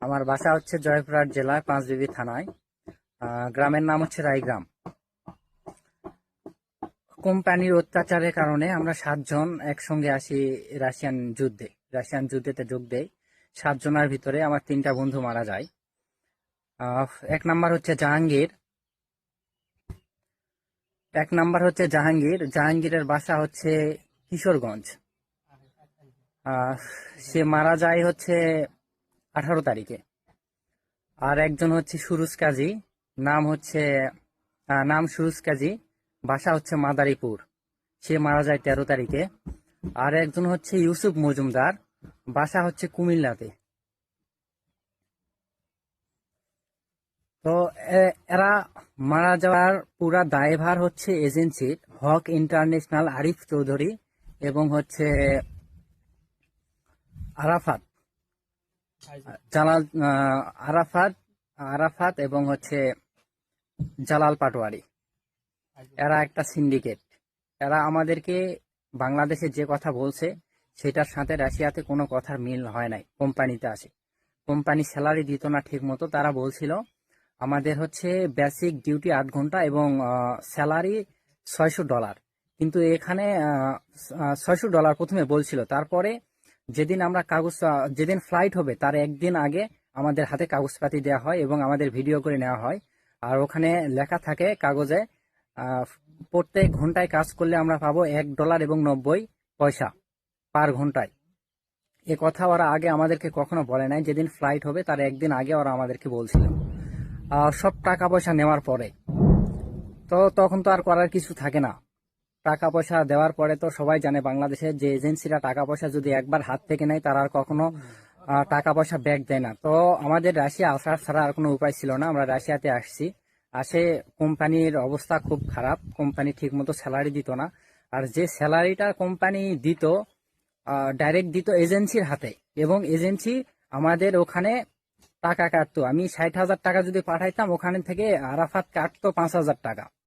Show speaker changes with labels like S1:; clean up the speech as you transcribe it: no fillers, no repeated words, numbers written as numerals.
S1: আমার বাসা হচ্ছে জয়পুরহাট জেলায় পাঁচবিবি থানায়। গ্রামের নাম হচ্ছে রায়গ্রাম। কোম্পানির অত্যাচারের কারণে আমরা 7 জন একসঙ্গে আসি রাশিয়ান যুদ্ধেতে যোগ দেই। 7 জনের ভিতরে আমার 3টা বন্ধু মারা যায়। এক নাম্বার হচ্ছে জাহাঙ্গীর। জাহাঙ্গীরের বাসা হচ্ছে কিশোরগঞ্জ। সে মারা যায় হচ্ছে 18 তারিখে। আর একজন হচ্ছে সুরুজ কাজী। নাম হচ্ছে নাম সুরুজ কাজী, বাসা হচ্ছে মাদারীপুর। সে মারা যায় 13 তারিখে। আর একজন হচ্ছে ইউসুফ মজুমদার, বাসা হচ্ছে কুমিল্লাতে। তো এরা মারা যাওয়ার পুরা দায়ভার হচ্ছে এজেন্সির, হক ইন্টারন্যাশনাল, আরিফ চৌধুরী এবং হচ্ছে আরাফাত জালাল, আরাফাত আরাফাত এবং হচ্ছে জালাল পাটোয়ারি। এরা একটা সিন্ডিকেট। এরা আমাদেরকে বাংলাদেশে যে কথা বলছে সেটার সাথে রাশিয়াতে কোনো কথার মিল হয় নাই। কোম্পানিতে আসে, কোম্পানি স্যালারি দিত না ঠিক মতো। তারা বলছিল আমাদের হচ্ছে বেসিক ডিউটি 8 ঘন্টা এবং স্যালারি $600। কিন্তু এখানে $600 প্রথমে বলছিল। তারপরে যেদিন ফ্লাইট হবে তার একদিন আগে আমাদের হাতে কাগজপাতি দেওয়া হয় এবং আমাদের ভিডিও করে নেওয়া হয়। আর ওখানে লেখা থাকে কাগজে, আহ, প্রত্যেক ঘন্টায় কাজ করলে আমরা পাবো $1.90 পার ঘন্টায়। এ কথা ওরা আগে আমাদেরকে কখনো বলে নাই। যেদিন ফ্লাইট হবে তার একদিন আগে ওরা আমাদেরকে বলছিল। সব টাকা পয়সা নেওয়ার পরে তো তখন তো আর করার কিছু থাকে না। টাকা পয়সা দেওয়ার পরে তো সবাই জানে বাংলাদেশের যে এজেন্সিরা টাকা পয়সা যদি একবার হাত থেকে নেয় তারা আর কখনো টাকা পয়সা ব্যাক দেয় না। তো আমাদের রাশিয়া আসার ছাড়া আর কোনো উপায় ছিল না। আমরা রাশিয়াতে আসছি। কোম্পানির অবস্থা খুব খারাপ। কোম্পানি ঠিক মতো স্যালারি দিত না। আর যে স্যালারিটা কোম্পানি দিত, ডাইরেক্ট দিত এজেন্সির হাতে, এবং এজেন্সি আমাদের ওখানে টাকা কাটতো। আমি 60,000 টাকা যদি পাঠাইতাম, ওখানে থেকে আরাফাত কাটতো 5,000 টাকা।